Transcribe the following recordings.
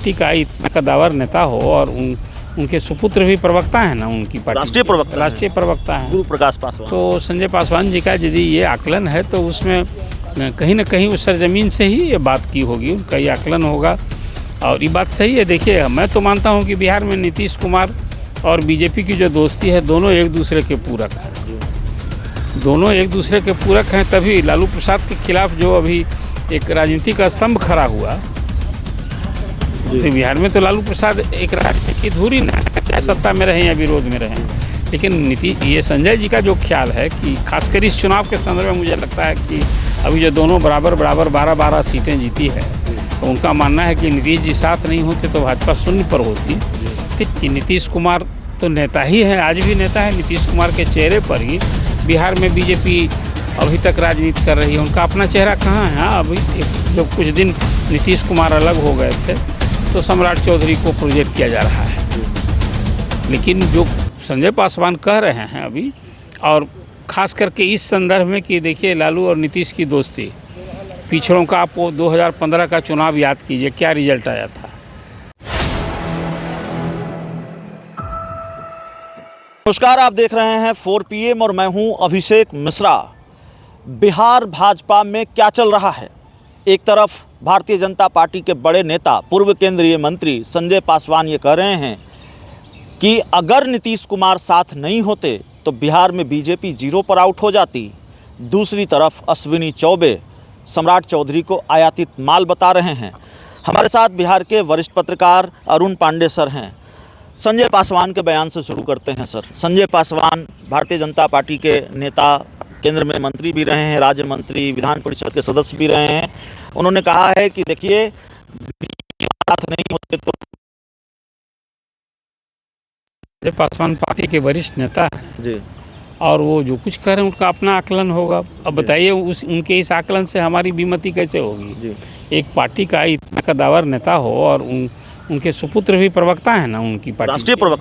Party का इतना कदावर नेता हो और उनके सुपुत्र भी प्रवक्ता है ना, उनकी पार्टी राष्ट्रीय प्रवक्ता है गुरु प्रकाश पासवान। तो संजय पासवान जी का यदि ये आकलन है तो उसमें कहीं ना कहीं उस सरजमीन से ही ये बात की होगी, उनका ये आकलन होगा। और ये बात सही है। देखिए, मैं तो मानता हूँ कि बिहार में नीतीश कुमार और बीजेपी की जो दोस्ती है, दोनों एक दूसरे के पूरक हैं, दोनों एक दूसरे के पूरक हैं। तभी लालू प्रसाद के खिलाफ जो अभी एक राजनीति का स्तंभ खड़ा हुआ, तो बिहार में तो लालू प्रसाद एक राजनीति की धुरी न है, चाहे सत्ता में रहें या विरोध में रहें। लेकिन ये संजय जी का जो ख्याल है कि खासकर इस चुनाव के संदर्भ में मुझे लगता है कि अभी जो दोनों बराबर 12-12 सीटें जीती है, तो उनका मानना है कि नीतीश जी साथ नहीं होते तो भाजपा शून्य पर होती। कि नीतीश कुमार तो नेता ही है, आज भी नेता है। नीतीश कुमार के चेहरे पर ही बिहार में बीजेपी अभी तक राजनीति कर रही है। उनका अपना चेहरा कहाँ है? अभी जब कुछ दिन नीतीश कुमार अलग हो गए थे तो सम्राट चौधरी को प्रोजेक्ट किया जा रहा है। लेकिन जो संजय पासवान कह रहे हैं अभी, और ख़ास करके इस संदर्भ में कि देखिए लालू और नीतीश की दोस्ती, पिछड़ों का आप 2015 का चुनाव याद कीजिए, क्या रिजल्ट आया था। नमस्कार, आप देख रहे हैं 4 PM और मैं हूं अभिषेक मिश्रा। बिहार भाजपा में क्या चल रहा है? एक तरफ भारतीय जनता पार्टी के बड़े नेता पूर्व केंद्रीय मंत्री संजय पासवान ये कह रहे हैं कि अगर नीतीश कुमार साथ नहीं होते तो बिहार में बीजेपी 0 पर आउट हो जाती। दूसरी तरफ अश्विनी चौबे सम्राट चौधरी को आयातित माल बता रहे हैं। हमारे साथ बिहार के वरिष्ठ पत्रकार अरुण पांडे सर हैं। संजय पासवान के बयान से शुरू करते हैं सर। संजय पासवान भारतीय जनता पार्टी के नेता, केंद्र में मंत्री भी रहे हैं, राज्य मंत्री, विधान परिषद के सदस्य भी रहे हैं। उन्होंने कहा है कि देखिए साथ नहीं होते तो संजय पासवान पार्टी के वरिष्ठ नेता हैं जी, और वो जो कुछ कह रहे हैं उनका अपना आकलन होगा। अब बताइए उनके इस आकलन से हमारी विमति कैसे होगी जी। एक पार्टी का इतना कदावर नेता हो और उनके सुपुत्र भी प्रवक्ता है ना, उनकी पार्टी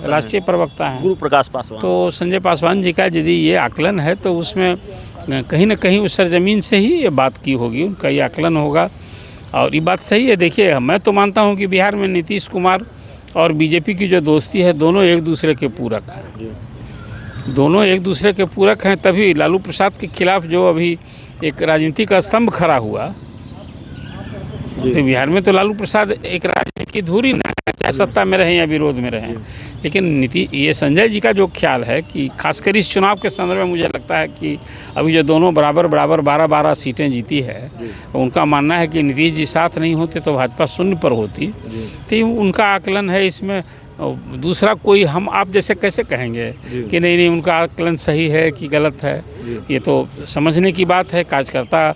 राष्ट्रीय प्रवक्ता है गुरु प्रकाश पासवान। तो संजय पासवान जी का यदि ये आकलन है तो उसमें कहीं ना कहीं उस सरजमीन से ही ये बात की होगी, उनका ये आकलन होगा। और ये बात सही है। देखिए, मैं तो मानता हूँ कि बिहार में नीतीश कुमार और बीजेपी की जो दोस्ती है, दोनों एक दूसरे के पूरक हैं, दोनों एक दूसरे के पूरक हैं। तभी लालू प्रसाद के खिलाफ जो अभी एक राजनीति का स्तंभ खड़ा हुआ, तो बिहार में तो लालू प्रसाद एक राजनीति की धुरी न है, चाहे सत्ता में रहें या विरोध में रहें। लेकिन ये संजय जी का जो ख्याल है कि खासकर इस चुनाव के संदर्भ में मुझे लगता है कि अभी जो दोनों बराबर 12-12 सीटें जीती है, तो उनका मानना है कि नीतीश जी साथ नहीं होते तो भाजपा शून्य पर होती। तो उनका आकलन है इसमें। दूसरा कोई हम आप जैसे कैसे कहेंगे कि नहीं उनका आकलन सही है कि गलत है? ये तो समझने की बात है। कार्यकर्ता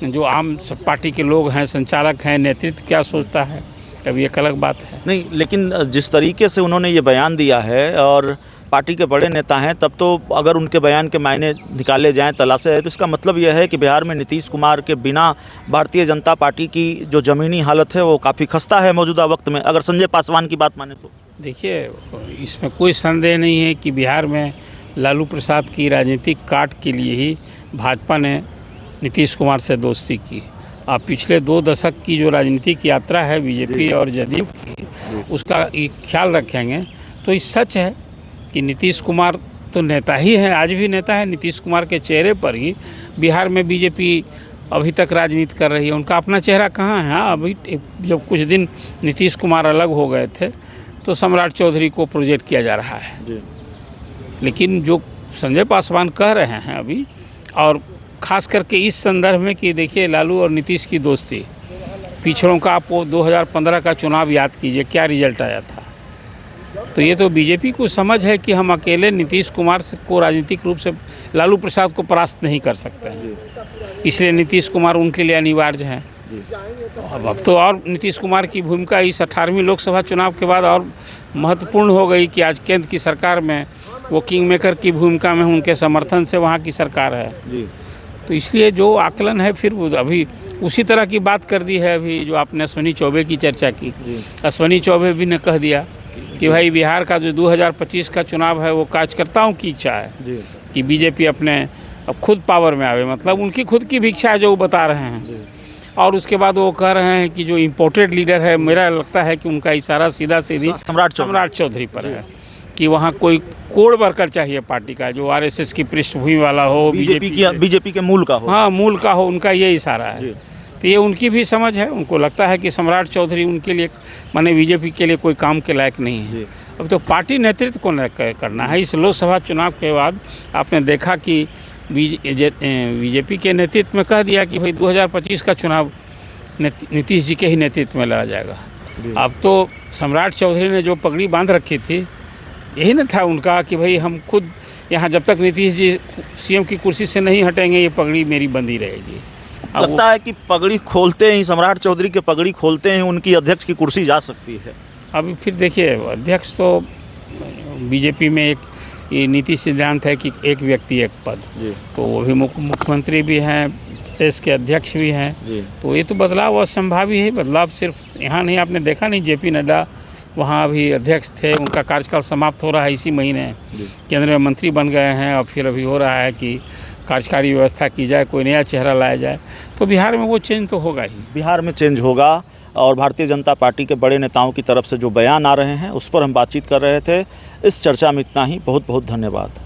जो आम सब पार्टी के लोग हैं, संचालक हैं, नेतृत्व क्या सोचता है, तब ये एक अलग बात है। नहीं, लेकिन जिस तरीके से उन्होंने ये बयान दिया है और पार्टी के बड़े नेता हैं, तब तो अगर उनके बयान के मायने निकाले जाएं, तलाशे है, तो इसका मतलब यह है कि बिहार में नीतीश कुमार के बिना भारतीय जनता पार्टी की जो ज़मीनी हालत है वो काफ़ी खस्ता है मौजूदा वक्त में, अगर संजय पासवान की बात माने तो। देखिए, इसमें कोई संदेह नहीं है कि बिहार में लालू प्रसाद की राजनीतिक काट के लिए ही भाजपा ने नीतीश कुमार से दोस्ती की। आप पिछले 2 दशक की जो राजनीतिक यात्रा है बीजेपी और जदयू की, उसका ख्याल रखेंगे तो ये सच है कि नीतीश कुमार तो नेता ही है, आज भी नेता है। नीतीश कुमार के चेहरे पर ही बिहार में बीजेपी अभी तक राजनीति कर रही है। उनका अपना चेहरा कहाँ है? अभी जब कुछ दिन नीतीश कुमार अलग हो गए थे तो सम्राट चौधरी को प्रोजेक्ट किया जा रहा है। लेकिन जो संजय पासवान कह रहे हैं अभी, और ख़ास करके इस संदर्भ में कि देखिए लालू और नीतीश की दोस्ती, पिछड़ों का आप 2015 का चुनाव याद कीजिए, क्या रिजल्ट आया था। तो ये तो बीजेपी को समझ है कि हम अकेले नीतीश कुमार को राजनीतिक रूप से लालू प्रसाद को परास्त नहीं कर सकते हैं, इसलिए नीतीश कुमार उनके लिए अनिवार्य हैं। अब तो और नीतीश कुमार की भूमिका इस 18वीं लोकसभा चुनाव के बाद और महत्वपूर्ण हो गई कि आज केंद्र की सरकार में वो किंग मेकर की भूमिका में, उनके समर्थन से वहाँ की सरकार है जी। तो इसलिए जो आकलन है, फिर अभी उसी तरह की बात कर दी है। अभी जो आपने अश्विनी चौबे की चर्चा की, अश्विनी चौबे भी ने कह दिया कि भाई बिहार का जो 2025 का चुनाव है वो कार्यकर्ताओं की इच्छा है कि बीजेपी अपने अब खुद पावर में आवे, मतलब उनकी खुद की भी इच्छा है जो वो बता रहे हैं। और उसके बाद वो कह रहे हैं कि जो इम्पोर्टेड लीडर है, मेरा लगता है कि उनका इशारा सीधा सीधी सम्राट चौधरी पर है कि वहाँ कोई कोड वर्कर चाहिए पार्टी का, जो आरएसएस की पृष्ठभूमि वाला हो, बीजेपी के मूल का हो। हाँ, मूल का हो, उनका ये इशारा है। तो ये उनकी भी समझ है, उनको लगता है कि सम्राट चौधरी उनके लिए माने बीजेपी के लिए कोई काम के लायक नहीं है। अब तो पार्टी नेतृत्व को करना है। इस लोकसभा चुनाव के बाद आपने देखा कि बीजेपी के नेतृत्व में कह दिया कि भाई 2025 का चुनाव नीतीश जी के ही नेतृत्व में लड़ा जाएगा। अब तो सम्राट चौधरी ने जो पगड़ी बांध रखी थी, यही न था उनका कि भाई हम खुद यहाँ जब तक नीतीश जी सीएम की कुर्सी से नहीं हटेंगे, ये पगड़ी मेरी बंदी रहेगी। लगता है कि पगड़ी खोलते ही, सम्राट चौधरी के पगड़ी खोलते ही उनकी अध्यक्ष की कुर्सी जा सकती है। अभी फिर देखिए, अध्यक्ष तो बीजेपी में एक ये नीति सिद्धांत है कि एक व्यक्ति एक पद, तो वो भी मुख्यमंत्री भी हैं, देश के अध्यक्ष भी हैं, तो ये तो बदलाव असंभावी है। बदलाव सिर्फ यहाँ नहीं, आपने देखा नहीं, जेपी नड्डा वहाँ अभी अध्यक्ष थे, उनका कार्यकाल समाप्त हो रहा है इसी महीने, केंद्र में मंत्री बन गए हैं। और फिर अभी हो रहा है कि कार्यकारी व्यवस्था की जाए, कोई नया चेहरा लाया जाए, तो बिहार में वो चेंज तो होगा ही। बिहार में चेंज होगा। और भारतीय जनता पार्टी के बड़े नेताओं की तरफ से जो बयान आ रहे हैं, उस पर हम बातचीत कर रहे थे। इस चर्चा में इतना ही। बहुत बहुत धन्यवाद।